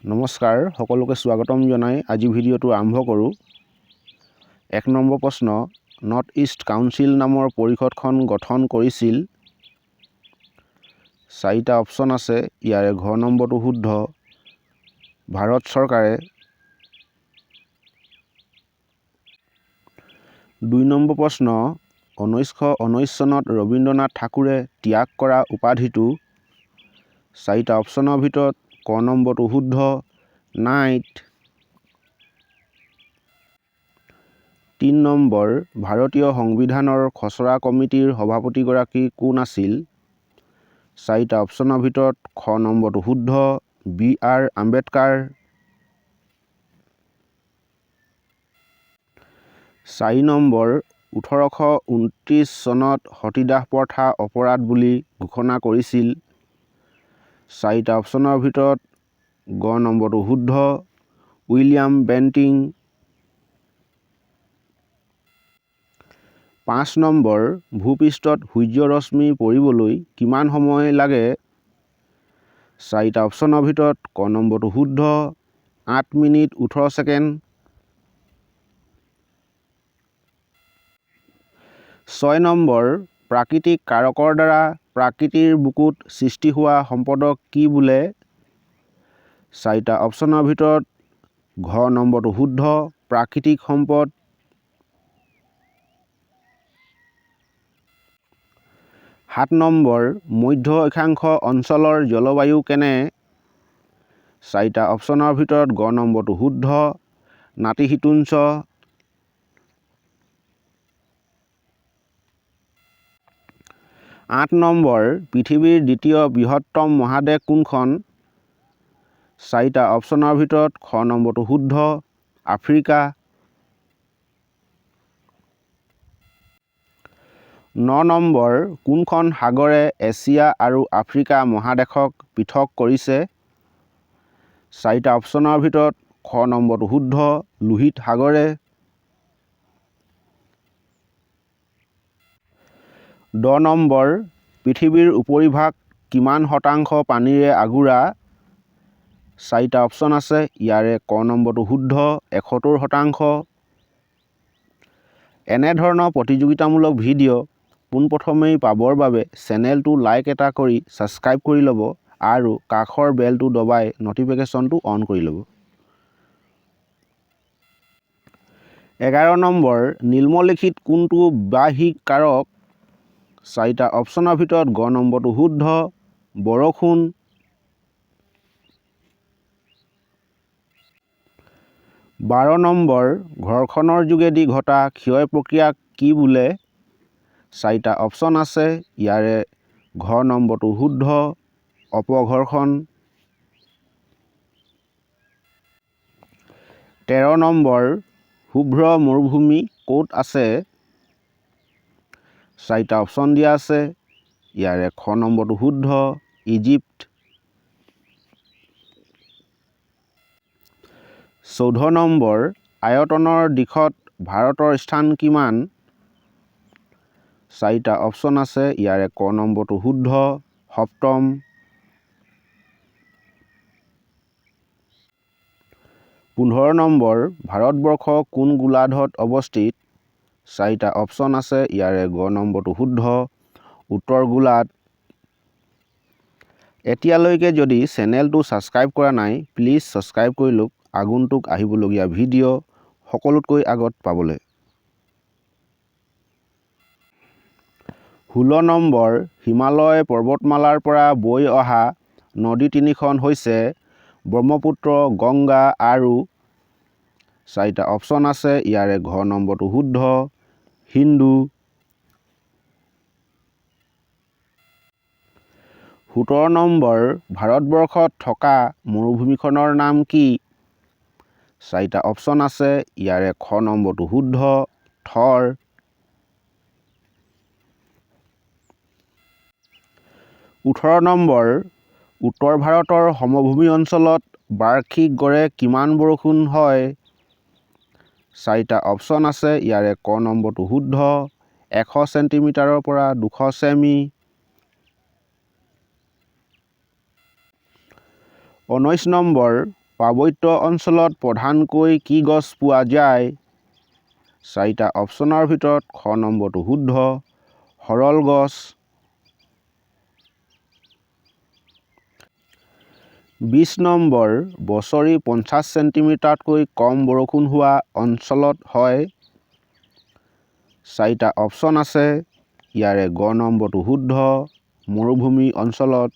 নমস্কাৰ, সকলোকে স্বাগতম জনাই আজি ভিডিঅ'টো আৰম্ভ কৰোঁ। ১ নম্বৰ প্ৰশ্ন, নৰ্থ ইষ্ট কাউন্সিল নামৰ পৰিষদখন গঠন কৰিছিল। 4টা অপশ্যন আছে, ইয়াৰে ঘ নম্বৰটো শুদ্ধ। ভাৰত চৰকাৰে। ২ নম্বৰ প্ৰশ্ন, 1919 চনত ৰবীন্দ্ৰনাথ ঠাকুৰে ত্যাগ কৰা উপাধিটো। 4টা অপশ্যনৰ ভিতৰত ক নম্বৰটো শুদ্ধ, নাইট। ৩ নম্বৰ, ভাৰতীয় সংবিধানৰ খচৰা কমিটিৰ সভাপতিগৰাকী কোন আছিল? 4টা অপশ্যনৰ ভিতৰত খ নম্বৰটো শুদ্ধ, বি.আৰ. আম্বেদকাৰ। ৪ নম্বৰ, ১৮২৯ চনত সতীদাহ প্ৰথা অপৰাধ বুলি ঘোষণা কৰিছিল। 4টা অপশ্যনৰ ভিতৰত গ নম্বৰটো শুদ্ধ, উইলিয়াম বেণ্টিং। ৫ নম্বৰ, ভূপৃষ্ঠত সূৰ্যৰশ্মি পৰিবলৈ কিমান সময় লাগে? 4টা অপশ্যনৰ ভিতৰত ক নম্বৰটো শুদ্ধ, ৮ মিনিট ১৮ ছেকেণ্ড। ৬ নম্বৰ, প্ৰাকৃতিক কাৰকৰ দ্বাৰা প্ৰকৃতিৰ বুকুত সৃষ্টি হোৱা সম্পদক কি বোলে? 4টা অপশ্যনৰ ভিতৰত ঘ নম্বৰটো শুদ্ধ, প্ৰাকৃতিক সম্পদ। ৭ নম্বৰ, মধ্য অক্ষাংশ অঞ্চলৰ জলবায়ু কেনে? 4টা অপশ্যনৰ ভিতৰত গ নম্বৰটো শুদ্ধ, নাতিশীতোষ্ণ। ৮ নম্বৰ, পৃথিৱীৰ দ্বিতীয় বৃহত্তম মহাদেশ কোনখন? 4টা অপশ্যনৰ ভিতৰত খ নম্বৰটো শুদ্ধ, আফ্ৰিকা। ৯ নম্বৰ, কোনখন সাগৰে এছিয়া আৰু আফ্ৰিকা মহাদেশক পৃথক কৰিছে? 4টা অপশ্যনৰ ভিতৰত খ নম্বৰটো শুদ্ধ, লোহিত সাগৰে। ১০ নম্বৰ, পৃথিৱীৰ উপৰিভাগ কিমান শতাংশ পানীৰে আগুৰা? 4টা অপশ্যন আছে, ইয়াৰে ক নম্বৰটো শুদ্ধ, ৭১%। এনেধৰণৰ প্ৰতিযোগিতামূলক ভিডিঅ' পোনপ্ৰথমেই পাবৰ বাবে চেনেলটো লাইক এটা কৰি ছাবস্ক্ৰাইব কৰি ল'ব আৰু কাষৰ বেলটো দবাই নটিফিকেশ্যনটো অন কৰি ল'ব। ১১ নম্বৰ, নিম্নলিখিত কোনটো বাহ্যিক কাৰক? 4টা অপশ্যনৰ ভিতৰত গ নম্বৰটো শুদ্ধ, বৰষুণ। ১২ নম্বৰ, ঘৰ্ষণৰ যোগেদি ঘটা ক্ষয় প্ৰক্ৰিয়াক কি বোলে? 4টা অপশ্যন আছে, ইয়াৰে ঘ নম্বৰটো শুদ্ধ, অপঘৰ্ষণ। ১৩ নম্বৰ, শুভ্ৰ মৰুভূমি ক'ত আছে? 4টা অপশ্যন দিয়া আছে, ইয়াৰে খ নম্বৰটো শুদ্ধ, ইজিপ্ত। ১৪ নম্বৰ, আয়তনৰ দিশত ভাৰতৰ স্থান কিমান? 4টা অপশ্যন আছে, ইয়াৰে ক নম্বৰটো শুদ্ধ, সপ্তম। ১৫ নম্বৰ, ভাৰতবৰ্ষ কোন গোলাৰ্ধত অৱস্থিত? 4টা অপশ্যন আছে, ইয়াৰে গ নম্বৰটো শুদ্ধ, উত্তৰ গোলাৰ্ধ। এতিয়ালৈকে যদি চেনেলটো ছাবস্ক্ৰাইব কৰা নাই, প্লিজ ছাবস্ক্ৰাইব কৰি লওক আগন্তুক আহিবলগীয়া ভিডিঅ' সকলোতকৈ আগত পাবলৈ। ১৬ নম্বৰ, হিমালয় পৰ্বতমালাৰ পৰা বৈ অহা নদী তিনিখন হৈছে ব্ৰহ্মপুত্ৰ, গংগা আৰু 4টা অপশ্যন আছে, ইয়াৰে ঘ নম্বৰটো শুদ্ধ, সিন্ধু। ১৭ নম্বৰ, ভাৰতবৰ্ষত থকা মৰুভূমিখনৰ নাম কি? 4টা অপশ্যন আছে, ইয়াৰে খ নম্বৰটো শুদ্ধ, থৰ। ১৮ নম্বৰ, উত্তৰ ভাৰতৰ সমভূমি অঞ্চলত বাৰ্ষিক গড়ে কিমান বৰষুণ হয়? 4টা অপশ্যন আছে, ইয়াৰে ক নম্বৰটো শুদ্ধ, ১০০ ছেণ্টিমিটাৰৰ পৰা ২০০ ছেমি। ১৯ নম্বৰ, পাৰ্বত্য অঞ্চলত প্ৰধানকৈ কি গছ পোৱা যায়? 4টা অপশ্যনৰ ভিতৰত খ নম্বৰটো শুদ্ধ, সৰল গছ। 20 নম্বৰ, বছৰি 50 চেণ্টিমিটাৰতকৈ কম বৰষুণ হোৱা অঞ্চলত হয়। 4টা অপশ্যন আছে, ইয়াৰে গ নম্বৰটো শুদ্ধ, মৰুভূমি অঞ্চলত।